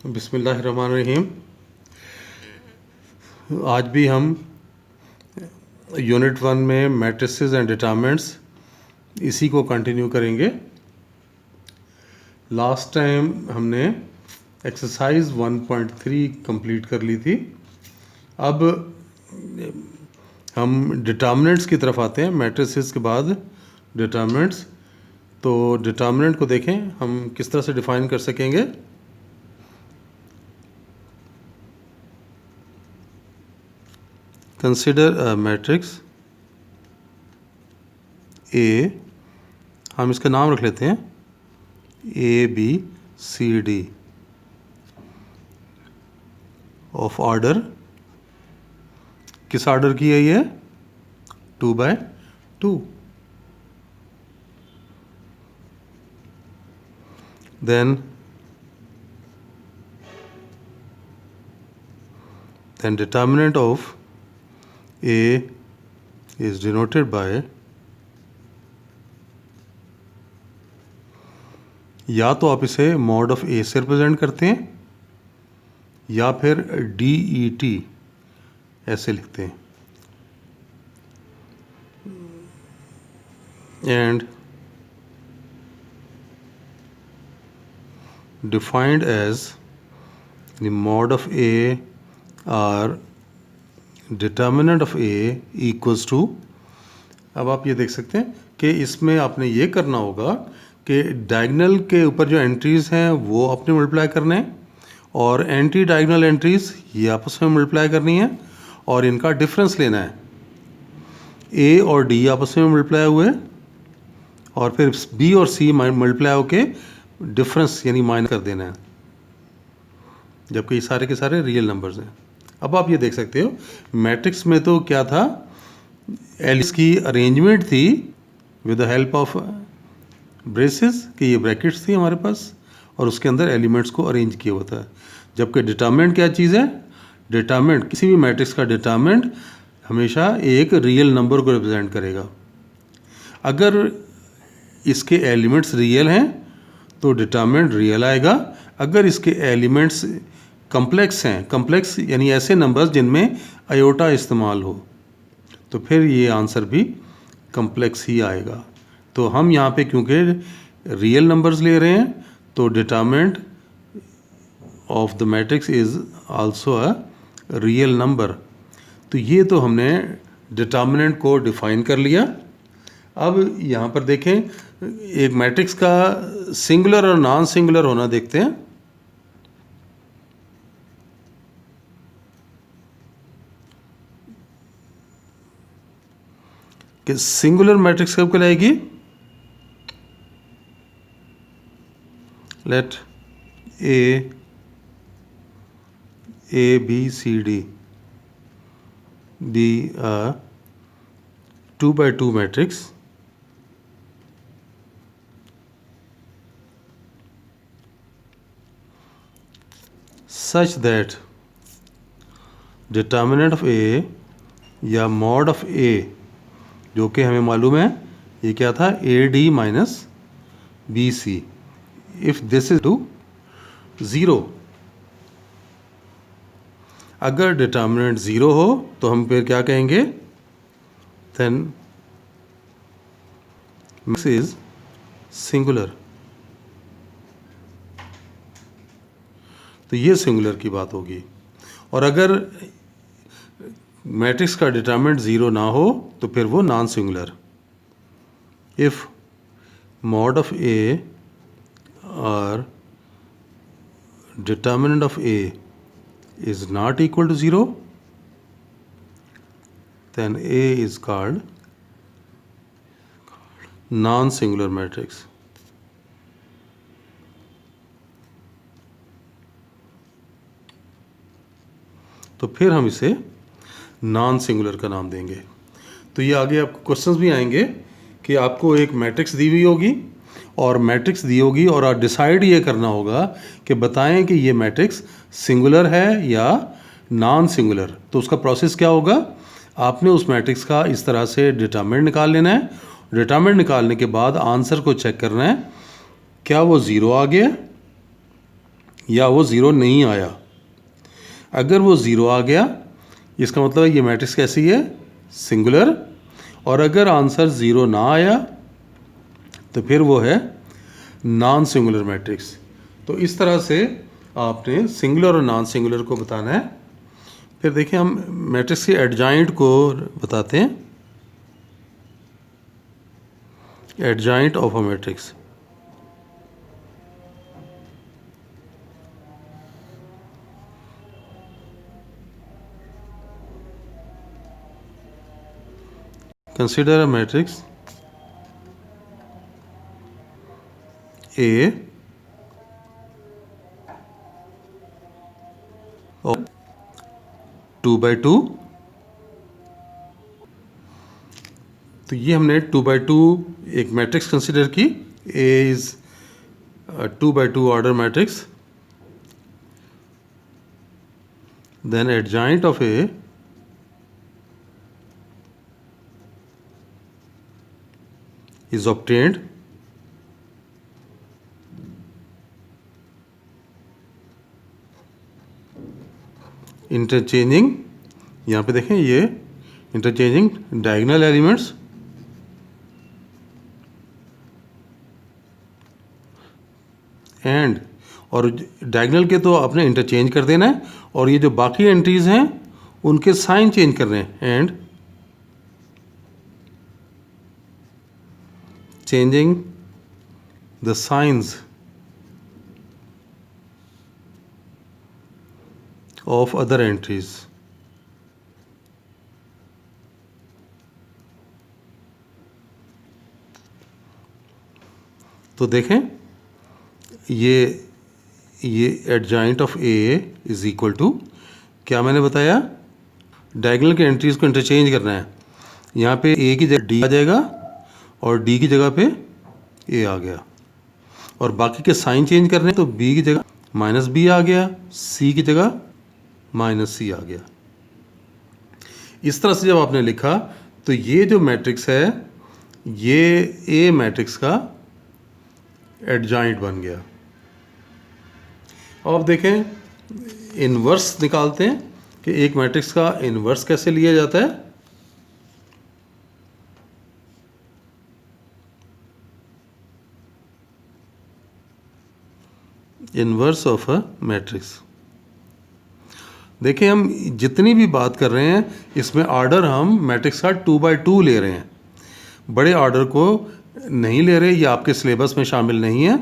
बिस्मिल्लाहिर्रहमानिर्रहीम। आज भी हम यूनिट 1 में मैट्रिसेस एंड डिटरमिनेंट्स इसी को कंटिन्यू करेंगे। लास्ट टाइम हमने एक्सरसाइज 1.3 कंप्लीट कर ली थी। अब हम डिटरमिनेंट्स की तरफ आते हैं, मैट्रिसेस के बाद डिटरमिनेंट्स। तो डिटरमिनेंट को देखें हम किस तरह से डिफाइन कर सकेंगे। कंसिडर अ मैट्रिक्स ए, हम इसका नाम रख लेते हैं ABCD ऑफ ऑर्डर, किस ऑर्डर की है ये? 2×2। then determinant of A is denoted by, या तो आप इसे मॉड ऑफ ए से रिप्रेजेंट करते हैं या फिर DET ऐसे लिखते हैं। And defined as the mod of A or determinant of A equals to, अब आप ये देख सकते हैं कि इसमें आपने ये करना होगा कि डायगोनल के ऊपर जो एंट्रीज हैं वो अपने मल्टीप्लाई करने हैं और एंटी डायगोनल एंट्रीज ये आपस में मल्टीप्लाई करनी है और इनका डिफरेंस लेना है। A और D आपस में मल्टीप्लाई हुए और फिर B और C मल्टीप्लाई होके डिफरेंस यानी माइनस कर देना है, जबकि ये सारे के सारे रियल नंबर्स हैं। अब आप ये देख सकते हो मैट्रिक्स में तो क्या था, एलिस की अरेंजमेंट थी with the help of braces, कि ये ब्रैकेट्स थी हमारे पास और उसके अंदर एलिमेंट्स को अरेंज किया होता है। जबकि डिटरमिनेंट क्या चीज़ है? डिटरमिनेंट, किसी भी मैट्रिक्स का डिटरमिनेंट हमेशा एक रियल नंबर को रिप्रेजेंट करेगा। अगर इसके एलिमेंट्स रियल हैं तो डिटरमिनेंट रियल आएगा। अगर इसके एलिमेंट्स कम्प्लेक्स हैं, कम्प्लेक्स यानी ऐसे नंबर्स जिनमें आयोटा इस्तेमाल हो, तो फिर ये आंसर भी कम्प्लेक्स ही आएगा। तो हम यहाँ पे क्योंकि रियल नंबर्स ले रहे हैं तो determinant of the matrix is also a real number. तो ये तो हमने डिटरमिनेंट को डिफाइन कर लिया। अब यहाँ पर देखें, एक मैट्रिक्स का सिंगुलर और नॉन सिंगुलर होना देखते हैं। कि सिंगुलर मैट्रिक्स कब कहलाएगी? Let ABCD be a 2×2 matrix such that determinant of A या mod of A, जो कि हमें मालूम है ये क्या था, AD minus BC, if this is to 0। अगर डिटरमिनेंट 0 हो तो हम फिर क्या कहेंगे? then matrix is singular। तो ये सिंगुलर की बात होगी। और अगर मैट्रिक्स का डिटरमिनेंट 0 ना हो तो फिर वो non singular. If mod of A और determinant of A is not equal to 0, then A is called non-singular matrix। तो फिर हम इसे नॉन सिंगुलर का नाम देंगे। तो ये आगे आपको क्वेश्चंस भी आएंगे कि आपको एक मैट्रिक्स दी हुई होगी और मैट्रिक्स दी होगी और आप डिसाइड ये करना होगा कि बताएं कि ये मैट्रिक्स सिंगुलर है या नॉन सिंगुलर। तो उसका प्रोसेस क्या होगा? आपने उस मैट्रिक्स का इस तरह से डिटरमिनेंट निकाल लेना है। डिटरमिनेंट निकालने के बाद आंसर को चेक करना है, क्या वो 0 आ गया या वो ज़ीरो नहीं आया। अगर वो ज़ीरो आ गया इसका मतलब है ये मैट्रिक्स कैसी है, सिंगुलर। और अगर आंसर ज़ीरो ना आया तो फिर वो है नॉन सिंगुलर मैट्रिक्स। तो इस तरह से आपने सिंगुलर और नॉन सिंगुलर को बताना है। फिर देखिए हम मैट्रिक्स के एडजॉइंट को बताते हैं। Adjoint of a matrix, consider a matrix A of 2 by 2। तो ये हमने 2 by 2 एक मैट्रिक्स कंसिडर की। A is 2 by 2 order matrix. Then adjoint of A is obtained interchanging, यहाँ पे देखें ये इंटरचेंजिंग डायगोनल एलिमेंट्स एंड, और डायगोनल के तो आपने इंटरचेंज कर देना है और ये जो बाकी एंट्रीज हैं उनके साइन चेंज कर रहे हैं। And changing the signs of other entries. तो देखें ये adjoint of A is equal to, क्या मैंने बताया, डायगोनल के एंट्रीज को इंटरचेंज करना है। यहाँ पे ए की जगह डी आ जाएगा और डी की जगह पे ए आ गया, और बाकी के साइन चेंज करने हैं तो बी की जगह माइनस बी आ गया, सी की जगह माइनस सी आ गया। इस तरह से जब आपने लिखा तो ये जो मैट्रिक्स है ये ए मैट्रिक्स का एडजॉइंट बन गया। अब देखें इन्वर्स निकालते हैं कि एक मैट्रिक्स का इन्वर्स कैसे लिया जाता है। इन्वर्स ऑफ अ मैट्रिक्स, देखिए हम जितनी भी बात कर रहे हैं इसमें ऑर्डर हम मैट्रिक्स का 2 by 2 ले रहे हैं, बड़े ऑर्डर को नहीं ले रहे। ये आपके सिलेबस में शामिल नहीं है।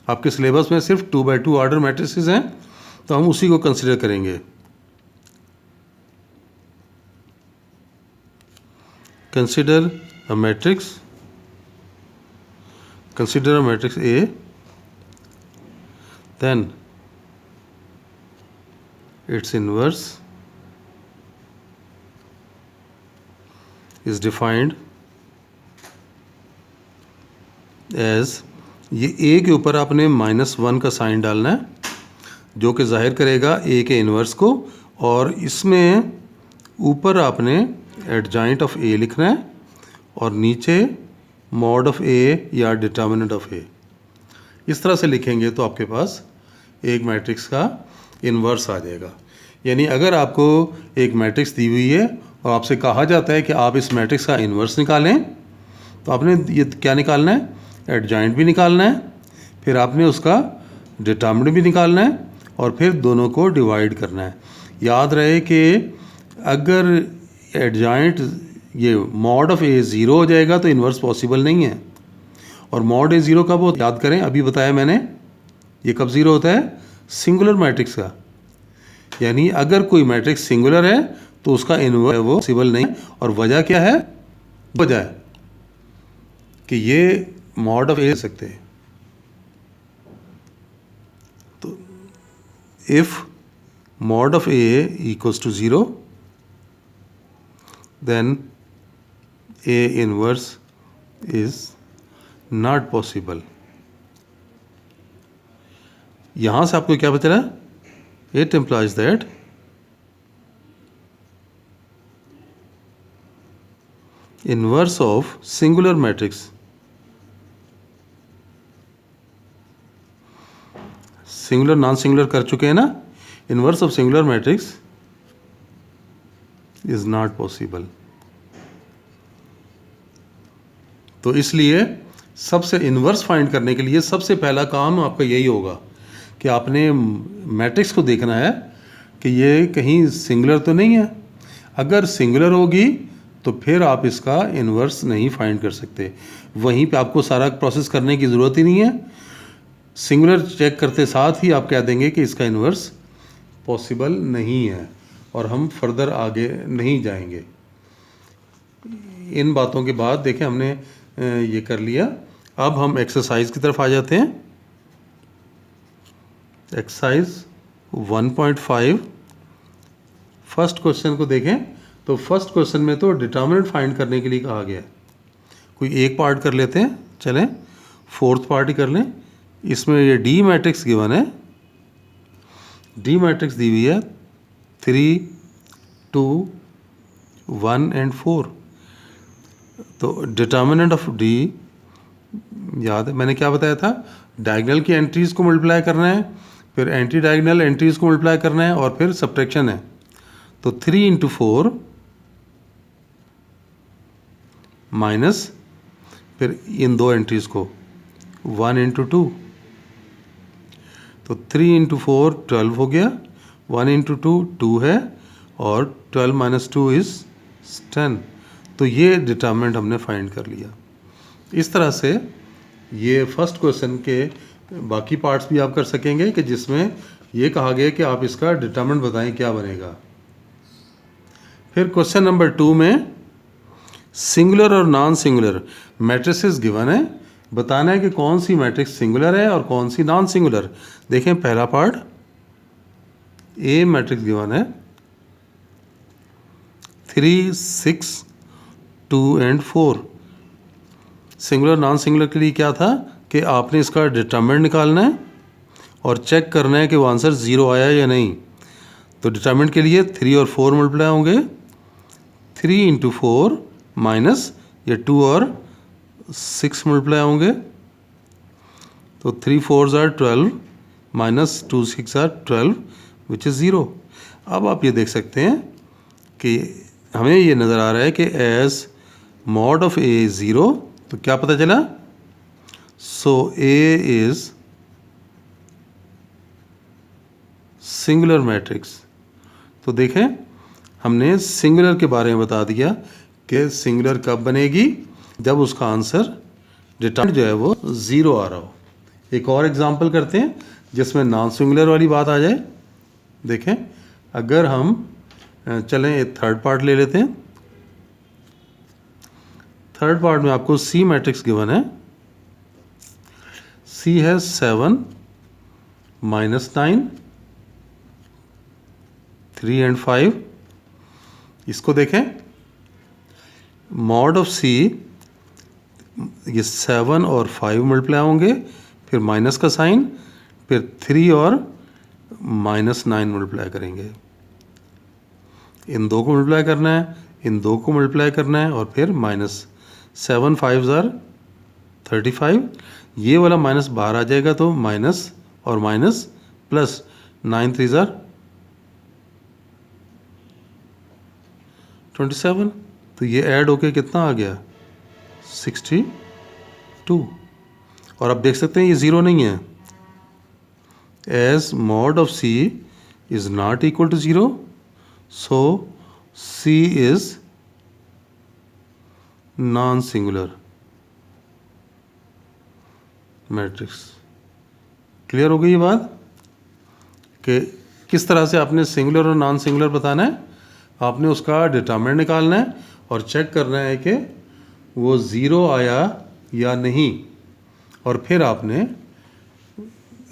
आपके सिलेबस में सिर्फ 2 by 2 ऑर्डर मैट्रिसेस हैं, तो हम उसी को कंसिडर करेंगे। Consider a matrix A, then its inverse is defined as, ये ए के ऊपर आपने -1 का साइन डालना है जो कि जाहिर करेगा ए के इन्वर्स को, और इसमें ऊपर आपने एडजॉइंट ऑफ ए लिखना है और नीचे मॉड ऑफ ए या डिटर्मिनेंट ऑफ ए। इस तरह से लिखेंगे तो आपके पास एक मैट्रिक्स का इन्वर्स आ जाएगा। यानी अगर आपको एक मैट्रिक्स दी हुई है और आपसे कहा जाता है कि आप इस मैट्रिक्स का इन्वर्स निकालें, तो आपने ये क्या निकालना है, एडजॉइंट भी निकालना है, फिर आपने उसका डिटर्मिनेंट भी निकालना है और फिर दोनों को डिवाइड करना है। याद रहे कि अगर एडजॉइंट ये मॉड ऑफ ए ज़ीरो हो जाएगा तो इन्वर्स पॉसिबल नहीं है। और मॉड ए ज़ीरो कब हो, याद करें अभी बताया मैंने, ये कब ज़ीरो होता है, सिंगुलर मैट्रिक्स का। यानी अगर कोई मैट्रिक्स सिंगुलर है तो उसका इन्वर्स वो पॉसिबल नहीं। और वजह क्या है, वजह है कि ये मॉड ऑफ ए ले सकते हैं। तो if mod of A equals to 0 then A inverse is not possible. यहां से आपको क्या पता चला, it implies that inverse of singular matrix singular non singular कर चुके हैं ना, inverse of singular matrix is not possible. तो इसलिए सबसे इनवर्स फाइंड करने के लिए सबसे पहला काम आपका यही होगा कि आपने मैट्रिक्स को देखना है कि ये कहीं सिंगुलर तो नहीं है। अगर सिंगुलर होगी तो फिर आप इसका इन्वर्स नहीं फाइंड कर सकते। वहीं पे आपको सारा प्रोसेस करने की ज़रूरत ही नहीं है। सिंगुलर चेक करते साथ ही आप कह देंगे कि इसका इन्वर्स पॉसिबल नहीं है और हम फर्दर आगे नहीं जाएंगे। इन बातों के बाद देखें हमने ये कर लिया। अब हम एक्सरसाइज की तरफ आ जाते हैं। एक्सरसाइज 1.5 फर्स्ट क्वेश्चन को देखें तो फर्स्ट क्वेश्चन में तो डिटर्मिनेंट फाइंड करने के लिए कहा गया है। कोई एक पार्ट कर लेते हैं, चलें फोर्थ पार्ट ही कर लें। इसमें ये डी मैट्रिक्स गिवन है, डी मैट्रिक्स दी हुई है 3, 2, 1 एंड 4। तो डिटर्मिनेंट ऑफ डी याद है मैंने क्या बताया था, डायगोनल की एंट्रीज को मल्टीप्लाई करना है, फिर एंटी डायगोनल एंट्रीज को मल्टीप्लाई करना है और फिर सब्ट्रैक्शन है। तो 3 इंटू 4 माइनस फिर इन दो एंट्रीज को 1 इंटू 2। तो 3 इंटू 4 12 हो गया, 1 इंटू 2 2 है और 12 माइनस 2 इज 10। तो ये डिटर्मिनेंट हमने फाइंड कर लिया। इस तरह से ये फर्स्ट क्वेश्चन के बाकी पार्ट्स भी आप कर सकेंगे कि जिसमें ये कहा गया कि आप इसका डिटर्मिनेंट बताएं क्या बनेगा। फिर क्वेश्चन नंबर 2 में सिंगुलर और नॉन सिंगुलर मैट्रिसेस गिवन है, बताना है कि कौन सी मैट्रिक्स सिंगुलर है और कौन सी नॉन सिंगुलर। देखें पहला पार्ट, ए मैट्रिक्स गिवन है 3, 6, 2 एंड 4। सिंगुलर नॉन सिंगुलर के लिए क्या था कि आपने इसका डिटर्मिनेंट निकालना है और चेक करना है कि वो आंसर 0 आया या नहीं। तो डिटर्मिनेंट के लिए 3 और 4 मल्टीप्लाई होंगे, 3 इंटू 4 माइनस ये 2 और 6 मल्टीप्लाई होंगे। तो 3 4s are 12 minus 2 6 are 12 which is 0। अब आप ये देख सकते हैं कि हमें ये नज़र आ रहा है कि एज मॉड ऑफ ए 0, तो क्या पता चला, सो ए इज सिंगुलर मैट्रिक्स। तो देखें हमने सिंगुलर के बारे में बता दिया कि सिंगुलर कब बनेगी, जब उसका आंसर डिटर्मिनेंट जो है वो 0 आ रहा हो। एक और एग्जांपल करते हैं जिसमें नॉन सिंगुलर वाली बात आ जाए। देखें अगर हम चलें एक थर्ड पार्ट ले लेते हैं। थर्ड पार्ट में आपको सी मैट्रिक्स गिवन है, सी है 7, -9, 3 एंड 5। इसको देखें मॉड ऑफ सी, ये 7 और 5 मल्टीप्लाई होंगे, फिर माइनस का साइन, फिर 3 और -9 मल्टीप्लाई करेंगे। इन दो को मल्टीप्लाई करना है, इन दो को मल्टीप्लाई करना है और फिर माइनस 7 5s आर 35। ये वाला माइनस बाहर आ जाएगा तो माइनस और माइनस प्लस 9 3s आर 27। तो ये ऐड होके कितना आ गया 62। और आप देख सकते हैं ये 0 नहीं है। As mod of C is not equal to 0, so C is non singular matrix. Clear हो गई ये बात कि किस तरह से आपने सिंगुलर और नॉन सिंगुलर बताना है। आपने उसका डिटर्मिनेंट निकालना है और चेक करना है कि वो 0 आया या नहीं, और फिर आपने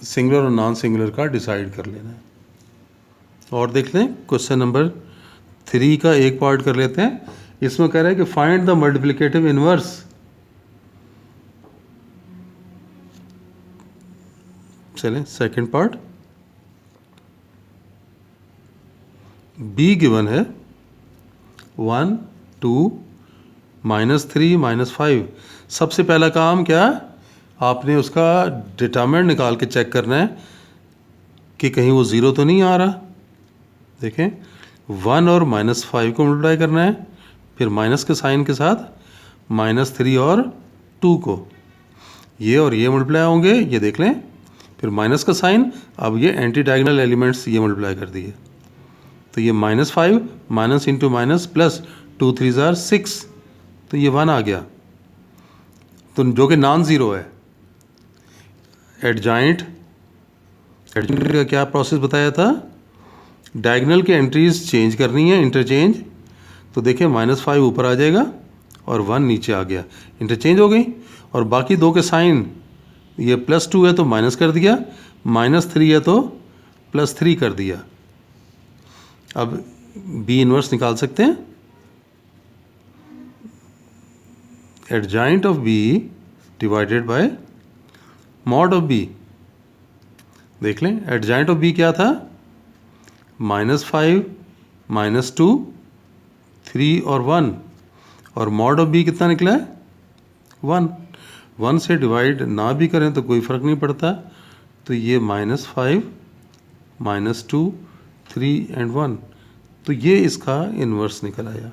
सिंगुलर और नॉन सिंगुलर का डिसाइड कर लेना है। और देख लें क्वेश्चन नंबर 3 का एक पार्ट कर लेते हैं। इसमें कह रहा है कि फाइंड द मल्टीप्लिकेटिव इनवर्स। चलें सेकंड पार्ट, बी गिवन है 1, 2, -3, -5। सबसे पहला काम क्या, आपने उसका डिटर्मिनेंट निकाल के चेक करना है कि कहीं वो ज़ीरो तो नहीं आ रहा। देखें 1 और -5 को मल्टीप्लाई करना है, फिर माइनस के साइन के साथ -3 और 2 को, ये और ये मल्टीप्लाई होंगे, ये देख लें, फिर माइनस का साइन, अब ये एंटी डायगोनल एलिमेंट्स ये मल्टीप्लाई कर दिए, तो ये -5 माइनस इंटू माइनस प्लस 2 3 ज़ार 6, तो ये 1 आ गया, तो जो कि नॉन ज़ीरो है। एडजॉइंट का क्या प्रोसेस बताया था, डायगोनल के एंट्रीज चेंज करनी है, इंटरचेंज। तो देखिए -5 ऊपर आ जाएगा और 1 नीचे आ गया, इंटरचेंज हो गई। और बाकी दो के साइन, ये +2 है तो माइनस कर दिया, -3 है तो +3 कर दिया। अब बी इनवर्स निकाल सकते हैं। Adjoint of B divided by mod of B. देख लें एडजॉइंट ऑफ बी क्या था, -5 -2 3 और 1, और मॉड ऑफ बी कितना निकला है 1। 1 से डिवाइड ना भी करें तो कोई फ़र्क नहीं पड़ता, तो ये -5 -2 3 एंड 1, तो ये इसका इन्वर्स निकल आया।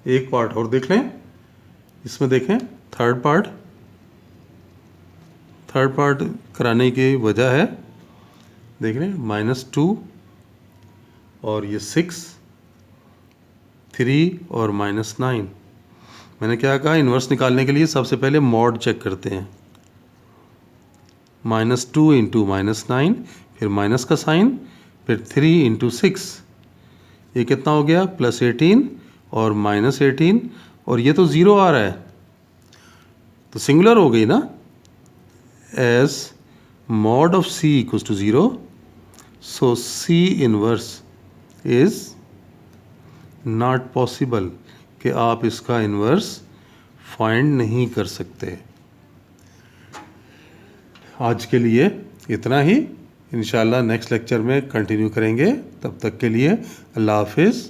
एक पार्ट और देख लें, इसमें देखें थर्ड पार्ट कराने की वजह है, देख रहे हैं -2 और ये 6 3 और -9। मैंने क्या कहा, इन्वर्स निकालने के लिए सबसे पहले मॉड चेक करते हैं। -2 इंटू -9, फिर माइनस का साइन, फिर 3 इंटू 6, ये कितना हो गया +18 और -18, और ये तो ज़ीरो आ रहा है, तो सिंगुलर हो गई ना। As mod of C equals to 0, so C inverse is not possible, कि आप इसका इन्वर्स फाइंड नहीं कर सकते। आज के लिए इतना ही, इंशाल्लाह नेक्स्ट लेक्चर में कंटिन्यू करेंगे। तब तक के लिए अल्लाह हाफिज़।